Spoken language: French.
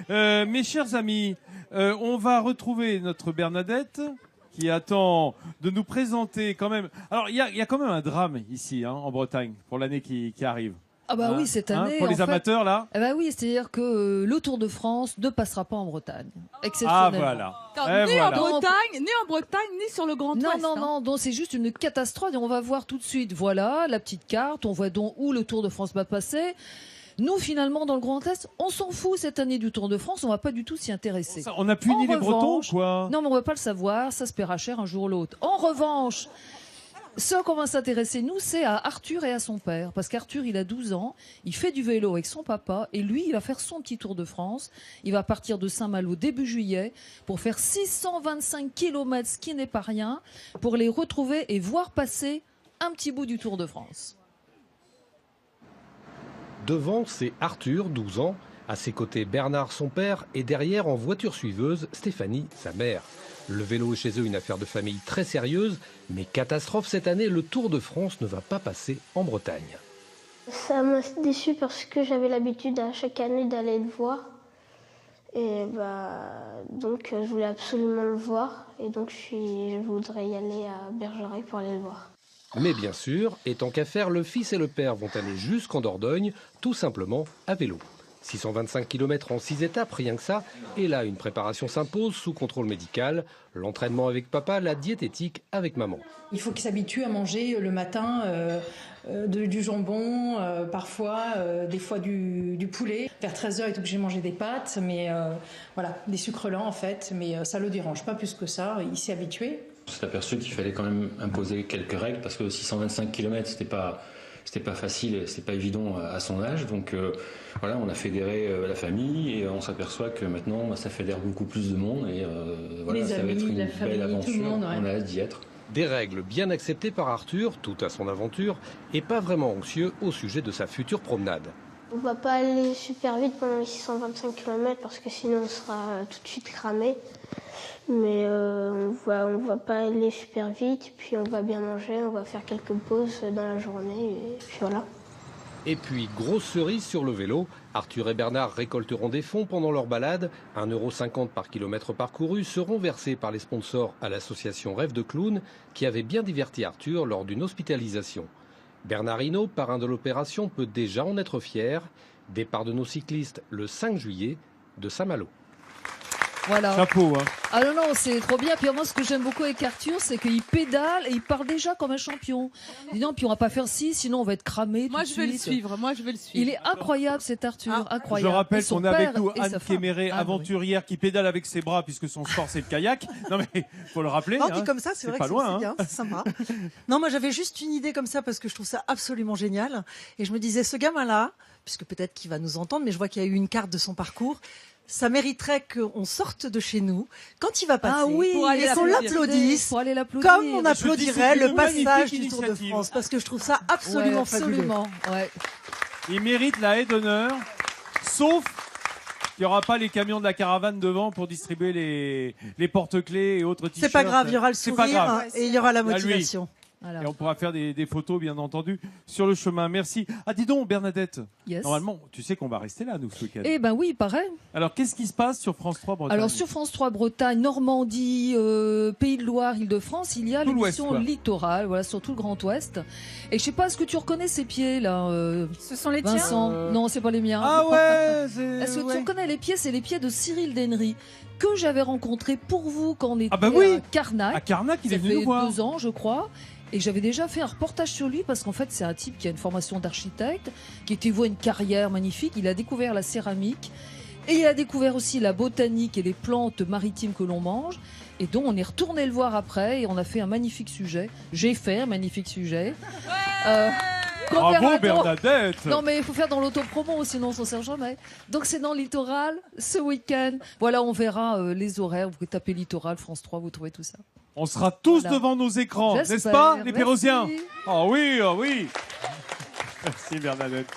Mes chers amis, on va retrouver notre Bernadette qui attend de nous présenter quand même. Alors, il y a quand même un drame ici, hein, en Bretagne, pour l'année qui arrive. Ah bah oui, cette année. Pour les amateurs, là. Ah bah oui, c'est-à-dire que le Tour de France ne passera pas en Bretagne. Exceptionnellement. Ah voilà. Ni en Bretagne, ni sur le Grand Ouest. Non, donc c'est juste une catastrophe. Et on va voir tout de suite. Voilà la petite carte. On voit donc où le Tour de France va passer. Nous, finalement, dans le Grand Est, on s'en fout cette année du Tour de France. On va pas du tout s'y intéresser. On a puni les Bretons, quoi. Non, mais on va pas le savoir. Ça se paiera cher un jour ou l'autre. En revanche, ce qu'on va s'intéresser, nous, c'est à Arthur et à son père. Parce qu'Arthur, il a 12 ans, il fait du vélo avec son papa, et lui, il va faire son petit Tour de France. Il va partir de Saint-Malo début juillet pour faire 625 km, ce qui n'est pas rien, pour les retrouver et voir passer un petit bout du Tour de France. Devant, c'est Arthur, 12 ans. À ses côtés, Bernard, son père. Et derrière, en voiture suiveuse, Stéphanie, sa mère. Le vélo est chez eux une affaire de famille très sérieuse. Mais catastrophe, cette année, le Tour de France ne va pas passer en Bretagne. Ça m'a déçu parce que j'avais l'habitude à chaque année d'aller le voir. Et donc je voulais absolument le voir. Et donc je voudrais y aller à Bergerac pour aller le voir. Mais bien sûr, et tant qu'à faire, le fils et le père vont aller jusqu'en Dordogne, tout simplement à vélo. 625 km en 6 étapes, rien que ça. Et là, une préparation s'impose sous contrôle médical. L'entraînement avec papa, la diététique avec maman. Il faut qu'il s'habitue à manger le matin du jambon, parfois, des fois du poulet. Vers 13h, il est obligé de manger des pâtes, mais voilà, des sucres lents en fait. Mais ça ne le dérange pas plus que ça, il s'est habitué. On s'est aperçu qu'il fallait quand même imposer quelques règles parce que 625 km, c'était pas facile, c'était pas évident à son âge. Donc voilà, on a fédéré la famille et on s'aperçoit que maintenant ça fédère beaucoup plus de monde et voilà, les ça amis, va être une la famille, belle aventure. tout le monde, ouais. On a hâte d'y être. Des règles bien acceptées par Arthur, tout à son aventure, et pas vraiment anxieux au sujet de sa future promenade. On va pas aller super vite pendant les 625 km parce que sinon on sera tout de suite cramé. Mais on va pas aller super vite, puis on va bien manger, on va faire quelques pauses dans la journée, et puis voilà. Et puis, grosse cerise sur le vélo, Arthur et Bernard récolteront des fonds pendant leur balade. 1,50 € par kilomètre parcouru seront versés par les sponsors à l'association Rêve de Clown, qui avait bien diverti Arthur lors d'une hospitalisation. Bernard Hinault, parrain de l'opération, peut déjà en être fier. Départ de nos cyclistes le 5 juillet de Saint-Malo. Voilà. Chapeau, hein. Ah non, c'est trop bien. Puis moi, ce que j'aime beaucoup avec Arthur, c'est qu'il pédale et il part déjà comme un champion. Dis non, puis on va pas faire ci, sinon on va être cramé. Moi, je vais le suivre. Il est incroyable, cet Arthur. Incroyable. Je rappelle qu'on a avec nous Anne femme. Kéméré, aventurière, qui pédale avec ses bras puisque son sport c'est le kayak. Non mais faut le rappeler. Non, dit comme ça, c'est vrai pas que loin, c'est bien, c'est sympa. Non, moi j'avais juste une idée comme ça parce que je trouve ça absolument génial. Et je me disais, ce gamin-là, puisque peut-être qu'il va nous entendre, mais je vois qu'il y a eu une carte de son parcours. Ça mériterait qu'on sorte de chez nous quand il va passer et qu'on l'applaudisse comme on applaudirait le passage du Tour de France. Parce que je trouve ça absolument fabuleux. Ouais. Il mérite la haie d'honneur, sauf qu'il n'y aura pas les camions de la caravane devant pour distribuer les porte-clés et autres t-shirts. C'est pas grave, il y aura le sourire et il y aura la motivation. Alors. Et on pourra faire des photos, bien entendu, sur le chemin. Merci. Ah, dis donc, Bernadette. Yes. Normalement, tu sais qu'on va rester là, nous, ce week-end. Eh ben oui, pareil. Alors, qu'est-ce qui se passe sur France 3 Bretagne? Alors, sur France 3 Bretagne, Normandie, Pays de Loire, Île-de-France, il y a l'émission Littoral, voilà, sur tout le Grand Ouest. Et je sais pas, est-ce que tu reconnais ces pieds, là, Ce sont les Vincent? tiens Non, c'est pas les miens. Ah ouais, est-ce que tu reconnais les pieds? C'est les pieds de Cyril Dennery, que j'avais rencontré pour vous quand on était à Carnac. À Carnac, il est venu nous voir. Ça fait 2 ans, je crois. Et j'avais déjà fait un reportage sur lui parce qu'en fait, c'est un type qui a une formation d'architecte, qui était voué à une carrière magnifique. Il a découvert la céramique et il a découvert aussi la botanique et les plantes maritimes que l'on mange. Et donc, on est retourné le voir après et on a fait un magnifique sujet. J'ai fait un magnifique sujet. Bravo Bernadette. Non mais il faut faire dans l'autopromo, sinon on s'en sert jamais. Donc c'est dans Littoral, ce week-end. Voilà, on verra les horaires. Vous pouvez taper Littoral, France 3, vous trouvez tout ça. On sera tous devant nos écrans, n'est-ce pas, les Pérosiens? Ah oui, ah oui. Merci Bernadette.